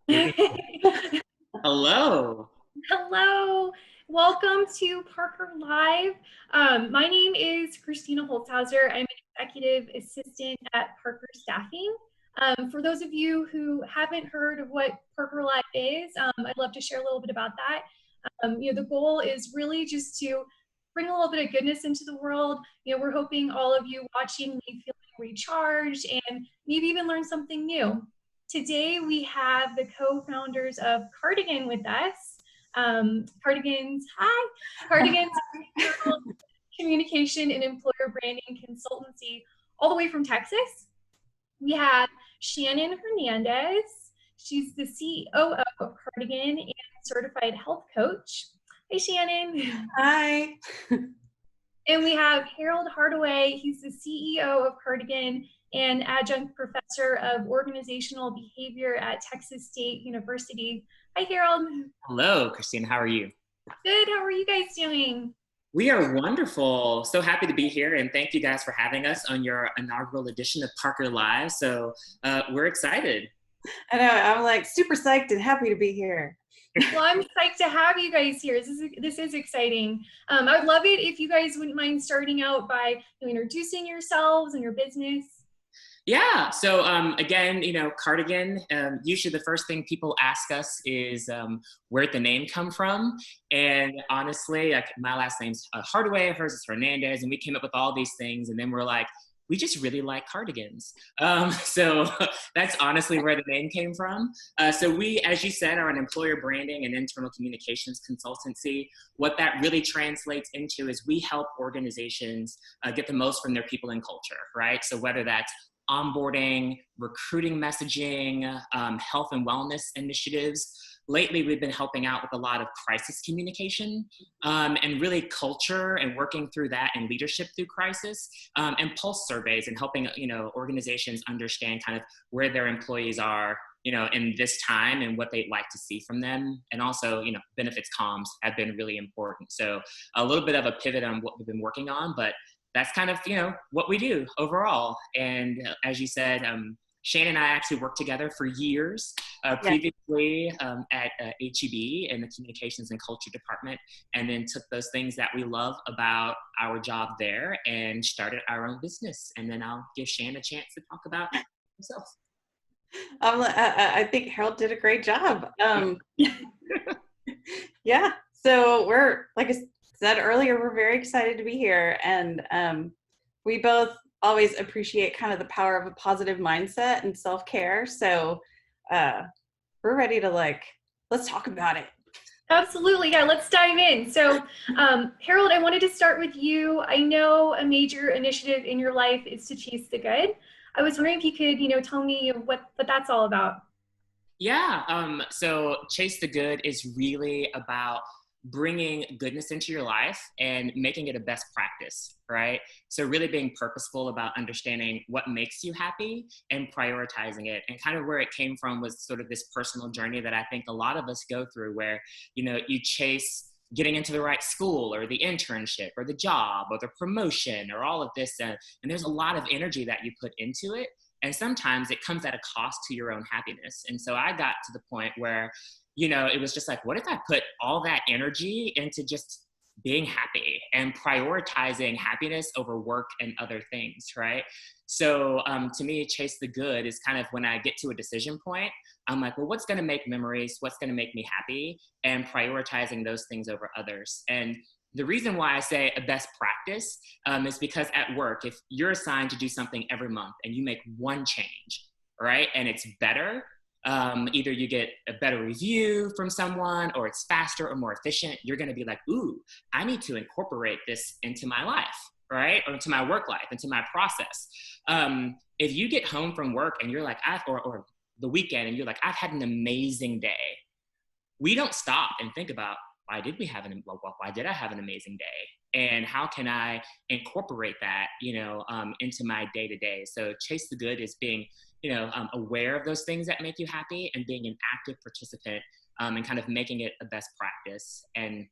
Here we Hello. Hello, welcome to Parker Live. My name is Christina Holzhauser. I'm an executive assistant at Parker Staffing. For those of you who haven't heard of what Parker Live is, I'd love to share a little bit about that. The goal is really just to bring a little bit of goodness into the world. We're hoping all of you watching leave feeling recharged and maybe even learn something new. Today we have the co-founders of Cardigan with us. Cardigan's communication and employer branding consultancy all the way from Texas. We have Shannon Hernandez. She's the COO of Cardigan and certified health coach. Hey, Shannon. Hi. And we have Harold Hardaway. He's the CEO of Cardigan and adjunct professor of organizational behavior at Texas State University. Hi, Harold. Hello, Christina. How are you? Good. How are you guys doing? We are wonderful. So happy to be here, and thank you guys for having us on your inaugural edition of Parker Live. So we're excited. I know. I'm like super psyched and happy to be here. Well, I'm psyched to have you guys here. This is exciting. I would love it if you guys wouldn't mind starting out by introducing yourselves and your business. Yeah. So again, Cardigan, usually the first thing people ask us is where'd the name come from? And honestly, my last name's Hardaway, hers is Hernandez, and we came up with all these things. And then we're like, we just really like cardigans. So that's honestly where the name came from. So we, as you said, are an employer branding and internal communications consultancy. What that really translates into is we help organizations get the most from their people and culture, right? So whether that's onboarding, recruiting messaging, health and wellness initiatives. Lately, we've been helping out with a lot of crisis communication and really culture and working through that and leadership through crisis and pulse surveys and helping organizations understand kind of where their employees are in this time and what they'd like to see from them. And also, benefits comms have been really important. So a little bit of a pivot on what we've been working on, but that's kind of, what we do overall. And as you said, Shannon and I actually worked together for years previously at HEB in the Communications and Culture Department, and then took those things that we love about our job there and started our own business. And then I'll give Shannon a chance to talk about himself. I think Harold did a great job. Yeah, so we're, like I said earlier, we're very excited to be here, and we both always appreciate kind of the power of a positive mindset and self-care. So we're ready to let's talk about it. Absolutely. Yeah, let's dive in. So Harold, I wanted to start with you. I know a major initiative in your life is to chase the good. I was wondering if you could, tell me what that's all about. Yeah. So Chase the Good is really about bringing goodness into your life and making it a best practice, right? So really being purposeful about understanding what makes you happy and prioritizing it. And kind of where it came from was sort of this personal journey that I think a lot of us go through where, you chase getting into the right school or the internship or the job or the promotion or all of this. And there's a lot of energy that you put into it. And sometimes it comes at a cost to your own happiness. And so I got to the point where it was just like, what if I put all that energy into just being happy and prioritizing happiness over work and other things, right? So to me, chase the good is kind of when I get to a decision point, I'm like, well, what's going to make memories? What's going to make me happy? And prioritizing those things over others. And the reason why I say a best practice is because at work, if you're assigned to do something every month and you make one change, right, and it's better, either you get a better review from someone or it's faster or more efficient, you're going to be like, ooh, I need to incorporate this into my life, right? Or into my work life, into my process. If you get home from work and you're like, or the weekend and you're like, I've had an amazing day. We don't stop and think about, why did I have an amazing day? And how can I incorporate that, into my day to day? So chase the good is being aware of those things that make you happy and being an active participant and kind of making it a best practice. And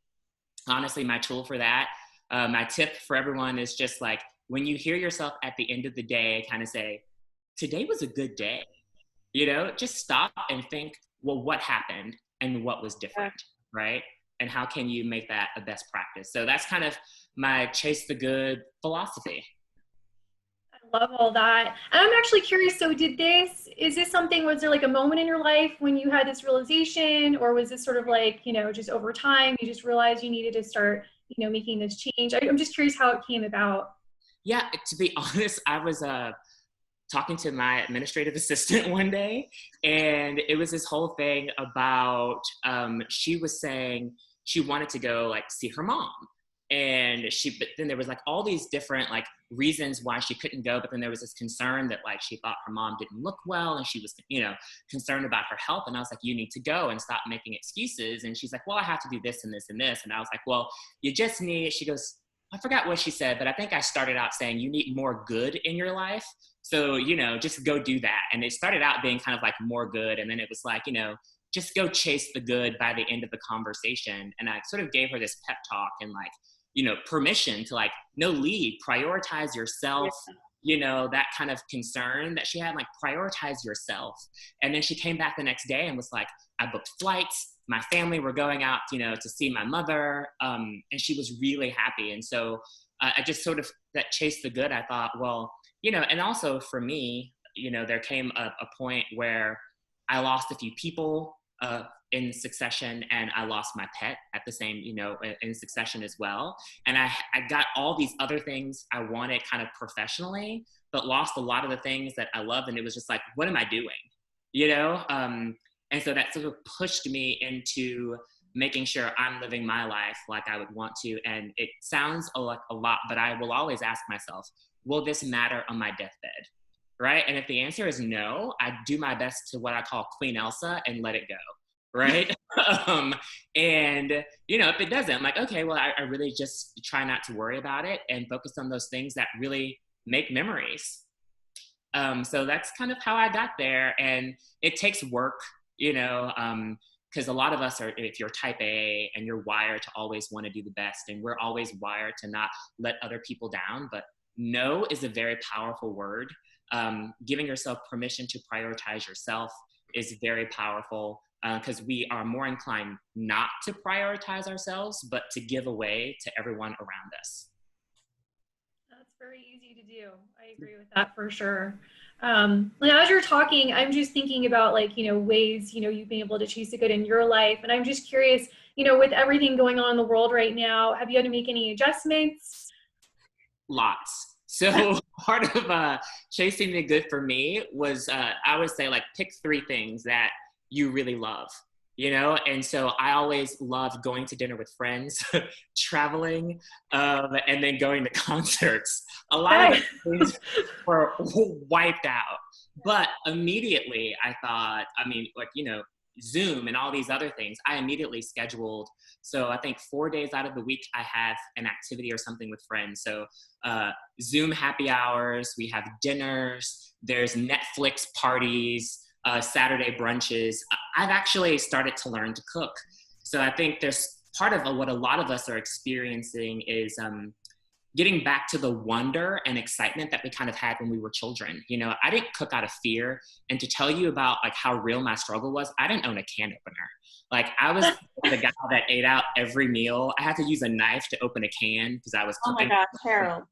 honestly, my tool for that, my tip for everyone is just like, when you hear yourself at the end of the day, kind of say, today was a good day, just stop and think, well, what happened and what was different, right? And how can you make that a best practice? So that's kind of my chase the good philosophy. I love all that. And I'm actually curious, so is this something, was there like a moment in your life when you had this realization, or was this sort of like, just over time, you just realized you needed to start, making this change? I'm just curious how it came about. Yeah, to be honest, I was talking to my administrative assistant one day, and it was this whole thing about she was saying she wanted to go like see her mom, and but then there was like all these different like reasons why she couldn't go, but then there was this concern that like she thought her mom didn't look well, and she was concerned about her health. And I was like, you need to go and stop making excuses. And she's like, well, I have to do this and this and this. And I was like, well, you just need, she goes, I forgot what she said, but I think I started out saying you need more good in your life. So, just go do that. And it started out being kind of like more good. And then it was like, just go chase the good by the end of the conversation. And I sort of gave her this pep talk and like, permission to like, no, lead, prioritize yourself, that kind of concern that she had, like prioritize yourself. And then she came back the next day and was like, I booked flights. My family were going out, to see my mother. And she was really happy. And so I just sort of that chase the good. I thought, well, and also for me, there came a point where I lost a few people in succession, and I lost my pet at the same, in succession as well. And I got all these other things I wanted kind of professionally, but lost a lot of the things that I loved. And it was just like, what am I doing? And so that sort of pushed me into making sure I'm living my life like I would want to. And it sounds like a lot, but I will always ask myself, will this matter on my deathbed? Right? And if the answer is no, I do my best to what I call Queen Elsa and let it go. Right? And, if it doesn't, I'm like, okay, well, I really just try not to worry about it and focus on those things that really make memories. So that's kind of how I got there. And it takes work, because a lot of us are, if you're type A and you're wired to always want to do the best, and we're always wired to not let other people down. But no is a very powerful word. Giving yourself permission to prioritize yourself is very powerful, because we are more inclined not to prioritize ourselves, but to give away to everyone around us. That's very easy to do. I agree with that for sure. As you're talking, I'm just thinking about ways, you've been able to chase the good in your life. And I'm just curious, with everything going on in the world right now, have you had to make any adjustments? Lots. So part of chasing the good for me was, I would say, like, pick 3 things that you really love, And so I always loved going to dinner with friends, traveling, and then going to concerts. A lot of the things were wiped out. But immediately I thought, Zoom and all these other things, I immediately scheduled. So I think 4 days out of the week, I have an activity or something with friends. So Zoom happy hours, we have dinners, there's Netflix parties, Saturday brunches. I've actually started to learn to cook. So I think there's part of what a lot of us are experiencing is getting back to the wonder and excitement that we kind of had when we were children. I didn't cook out of fear. And to tell you about like how real my struggle was, I didn't own a can opener. Like I was the guy that ate out every meal. I had to use a knife to open a can because I was cooking. Oh my gosh, Harold.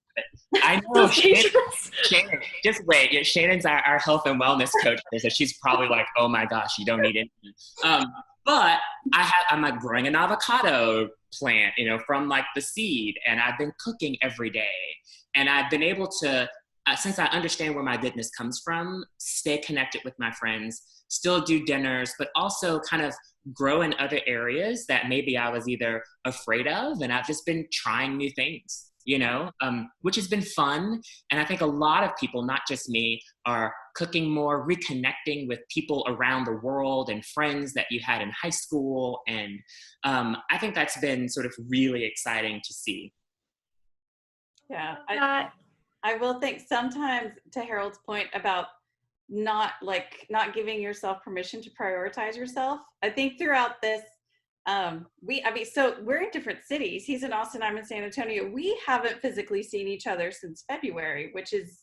I know. Shannon, just wait. Yeah, Shannon's our health and wellness coach, so she's probably like, "Oh my gosh, you don't need anything." But I'm like growing an avocado plant, from like the seed, and I've been cooking every day, and I've been able to, since I understand where my goodness comes from, stay connected with my friends, still do dinners, but also kind of grow in other areas that maybe I was either afraid of, and I've just been trying new things. Which has been fun. And I think a lot of people, not just me, are cooking more, reconnecting with people around the world and friends that you had in high school. And I think that's been sort of really exciting to see. Yeah, I will think sometimes, to Harold's point about not giving yourself permission to prioritize yourself. I think throughout this, so we're in different cities. He's in Austin, I'm in San Antonio. We haven't physically seen each other since February, which is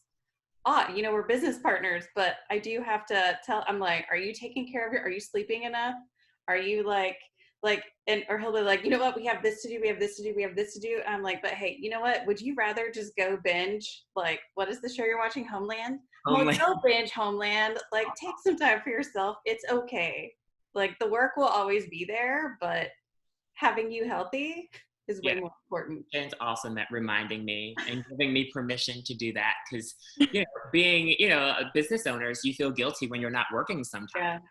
we're business partners, but I do have to tell, I'm like, are you taking care of are you sleeping enough? Are you or he'll be like, you know what, we have this to do, we have this to do, we have this to do. And I'm like, but hey, you know what, would you rather just go binge, like, what is the show you're watching, Homeland? Homeland. Well, go binge Homeland, like, take some time for yourself. It's okay. Like, the work will always be there, but having you healthy is way more important. It's awesome at reminding me and giving me permission to do that, because being business owners, you feel guilty when you're not working sometimes.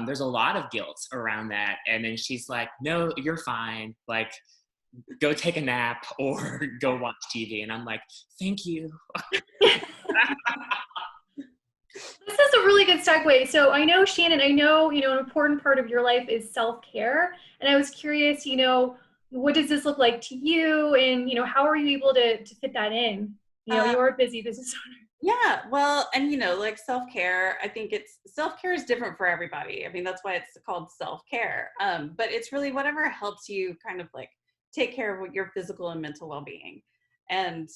There's a lot of guilt around that, and then she's like, no, you're fine, like, go take a nap or go watch TV. And I'm like, thank you. This is a really good segue. So I know, Shannon, an important part of your life is self-care. And I was curious, what does this look like to you? And, how are you able to fit that in? You're a busy business owner. Yeah, well, and like self-care, I think self-care is different for everybody. I mean, that's why it's called self-care. But it's really whatever helps you kind of like take care of your physical and mental well-being. And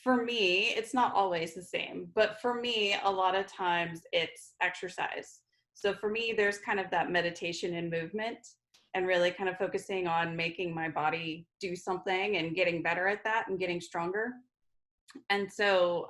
for me, it's not always the same, but for me, a lot of times it's exercise. So for me, there's kind of that meditation and movement, and really kind of focusing on making my body do something and getting better at that and getting stronger. And so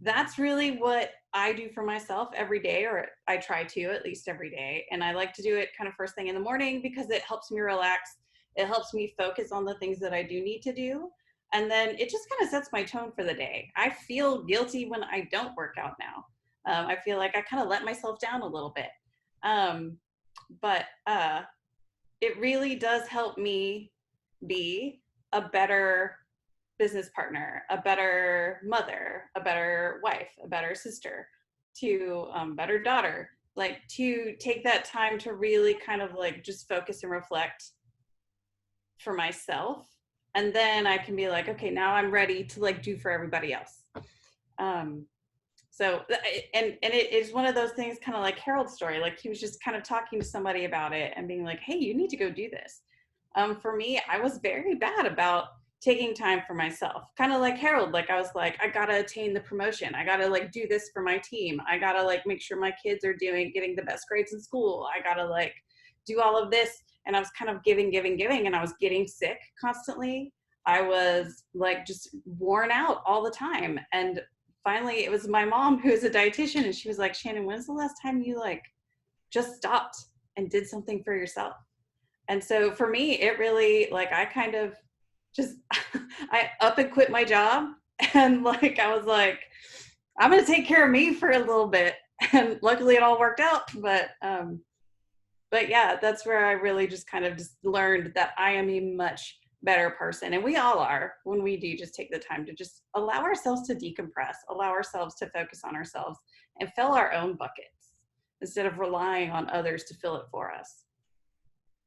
that's really what I do for myself every day, or I try to at least every day. And I like to do it kind of first thing in the morning because it helps me relax. It helps me focus on the things that I do need to do. And then it just kind of sets my tone for the day. I feel guilty when I don't work out now. I feel like I kind of let myself down a little bit. But it really does help me be a better business partner, a better mother, a better wife, a better sister, to better daughter, like to take that time to really kind of like just focus and reflect for myself. And then I can be like, okay, now I'm ready to like do for everybody else. So, and it is one of those things, kind of like Harold's story. Like he was just kind of talking to somebody about it and being like, hey, you need to go do this. For me, I was very bad about taking time for myself. Kind of like Harold, like I was like, I gotta attain the promotion. I gotta like do this for my team. I gotta like make sure my kids are getting the best grades in school. I gotta like do all of this. And I was kind of giving, and I was getting sick constantly. I was like just worn out all the time. And finally it was my mom, who is a dietitian, and she was like, Shannon, when's the last time you like just stopped and did something for yourself? And so for me, it really, like, I kind of just, I up and quit my job. And like, I was like, I'm going to take care of me for a little bit. And luckily it all worked out. But yeah, that's where I really just kind of just learned that I am a much better person. And we all are, when we do just take the time to just allow ourselves to decompress, allow ourselves to focus on ourselves and fill our own buckets instead of relying on others to fill it for us.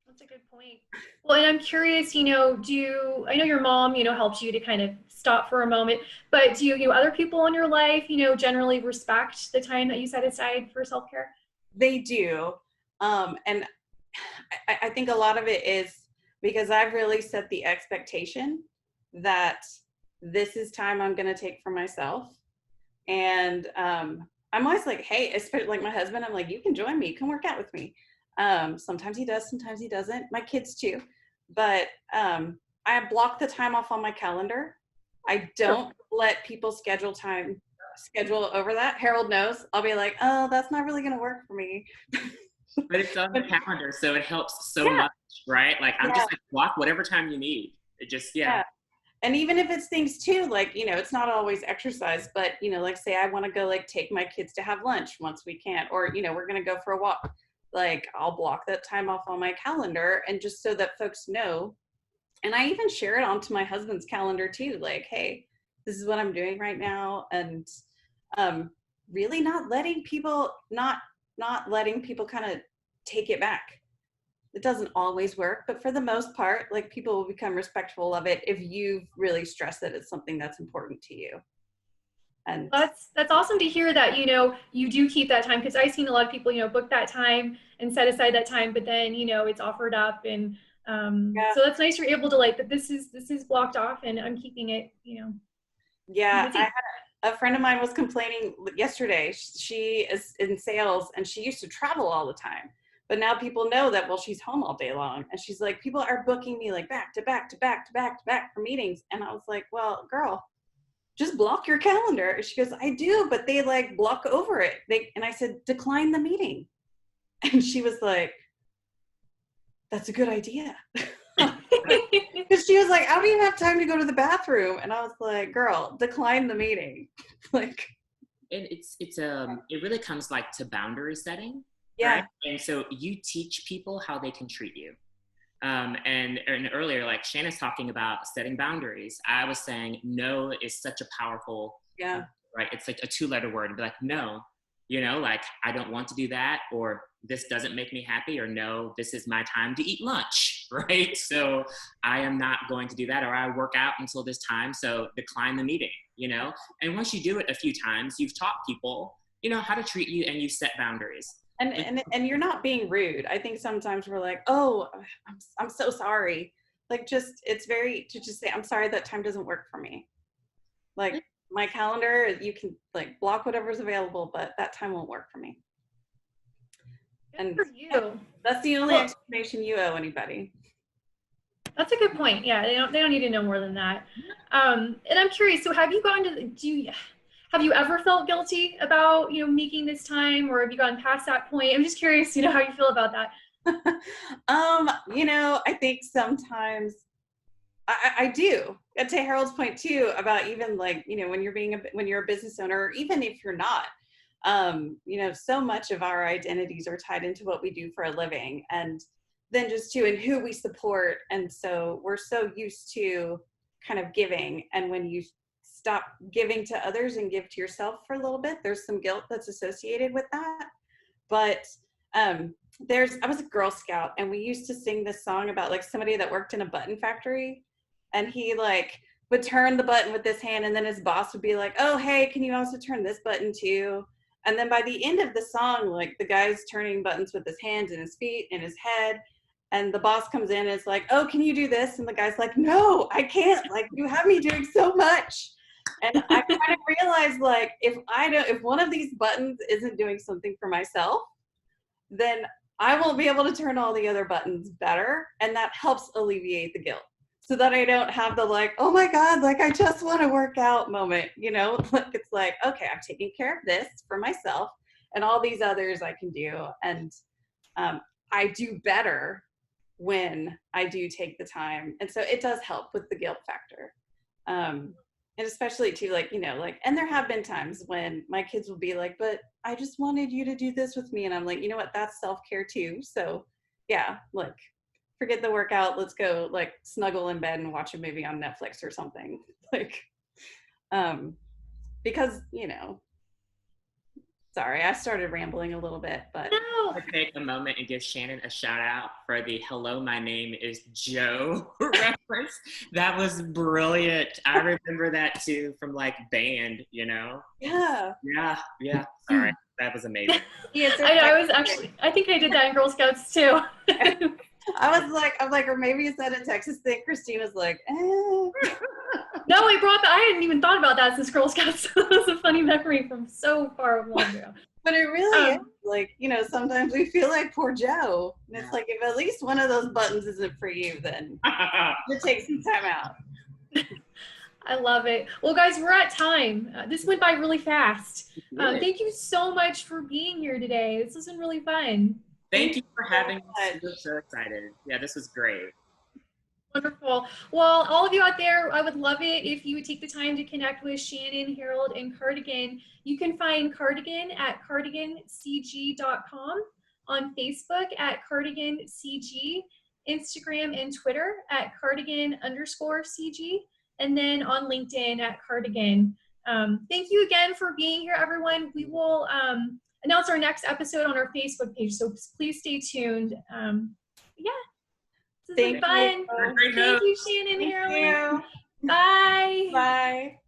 That's a good point. Well, and I'm curious, I know your mom, helps you to kind of stop for a moment, but do you other people in your life, generally respect the time that you set aside for self-care? They do. And I think a lot of it is because I've really set the expectation that this is time I'm going to take for myself. And I'm always like, hey, especially like my husband, I'm like, you can join me, come work out with me. Sometimes he does, sometimes he doesn't. My kids too. But I block the time off on my calendar. I don't let people schedule over that. Harold knows. I'll be like, oh, that's not really going to work for me. But it's on the calendar, so it helps so much, right? Like, I'm just like, block whatever time you need. It just, And even if it's things too, like, it's not always exercise, but, like say I want to go like take my kids to have lunch once we can, or, we're going to go for a walk. Like, I'll block that time off on my calendar, and just so that folks know. And I even share it onto my husband's calendar too. Like, hey, this is what I'm doing right now. And really not letting people kind of take it back. It doesn't always work, but for the most part, like, people will become respectful of it if you really stress that it's something that's important to you. And that's awesome to hear that, you do keep that time, because I've seen a lot of people, book that time and set aside that time, but then, it's offered up. And so that's nice. You're able to like that. This is blocked off and I'm keeping it, Yeah. busy. I had a friend of mine was complaining yesterday. She is in sales and she used to travel all the time. But now people know that, well, she's home all day long. And she's like, people are booking me like back to back to back to back to back for meetings. And I was like, well, girl, just block your calendar. She goes, I do, but they like block over it. And I said, decline the meeting. And she was like, that's a good idea. Because she was like, I don't even have time to go to the bathroom. And I was like, girl, decline the meeting. Like, and it really comes like to boundary setting. Yeah. Right? And so you teach people how they can treat you. And earlier, like Shannon's talking about setting boundaries. I was saying no is such a powerful, right? It's like a 2-letter word and be like, no, like I don't want to do that, or this doesn't make me happy, or no, this is my time to eat lunch, right? So I am not going to do that, or I work out until this time, so decline the meeting, And once you do it a few times, you've taught people, how to treat you, and you set boundaries. And you're not being rude. I think sometimes we're like, oh, I'm so sorry. Like it's very to just say, I'm sorry, that time doesn't work for me. Like my calendar, you can like block whatever's available, but that time won't work for me. Good for you. That's the only explanation you owe anybody. That's a good point. Yeah, they don't need to know more than that. And I'm curious. So have you gone to have you ever felt guilty about, making this time, or have you gotten past that point? I'm just curious, how you feel about that. I think sometimes I do. And to Harold's point too, about even like, when you're a business owner, or even if you're not, so much of our identities are tied into what we do for a living, and then and who we support. And so we're so used to kind of giving. And when you stop giving to others and give to yourself for a little bit, there's some guilt that's associated with that. But I was a Girl Scout, and we used to sing this song about like somebody that worked in a button factory, and he like would turn the button with this hand, and then his boss would be like, oh, hey, can you also turn this button too? And then by the end of the song, like the guy's turning buttons with his hands and his feet and his head, and the boss comes in and is like, oh, can you do this? And the guy's like, no, I can't. Like, you have me doing so much. And I kind of realized, like, if one of these buttons isn't doing something for myself, then I won't be able to turn all the other buttons better. And that helps alleviate the guilt, so that I don't have the like, oh my God, like I just want to work out moment, like it's like, okay, I'm taking care of this for myself, and all these others I can do. And I do better when I do take the time. And so it does help with the guilt factor. And especially too, like, and there have been times when my kids will be like, but I just wanted you to do this with me. And I'm like, you know what, that's self-care too. So yeah, like forget the workout. Let's go like snuggle in bed and watch a movie on Netflix or something. Like, because, sorry, I started rambling a little bit, but. No. I'll take a moment and give Shannon a shout out for the "Hello, my name is Joe" reference. That was brilliant. I remember that too from like band, Yeah. Yeah. Sorry, that was amazing. Yeah, I think I did that in Girl Scouts too. I was like, or maybe it's that a Texas thing. Christina's like, eh. No, I hadn't even thought about that since Girl Scouts. That was a funny memory from so far long ago. But it really is. Like, sometimes we feel like poor Joe. And it's like, if at least one of those buttons isn't for you, then you take some time out. I love it. Well, guys, we're at time. This went by really fast. Really? Thank you so much for being here today. This has been really fun. Thank you for having us. We're so excited. Yeah, this was great. Wonderful. Well, all of you out there, I would love it if you would take the time to connect with Shannon, Harold, and Cardigan. You can find Cardigan at cardigancg.com, on Facebook at cardigancg, Instagram and Twitter at cardigan_cg, and then on LinkedIn at Cardigan. Thank you again for being here, everyone. We will announce our next episode on our Facebook page, so please stay tuned. Yeah. This has been fun. Thank you, Shannon, Harold. Bye. Bye.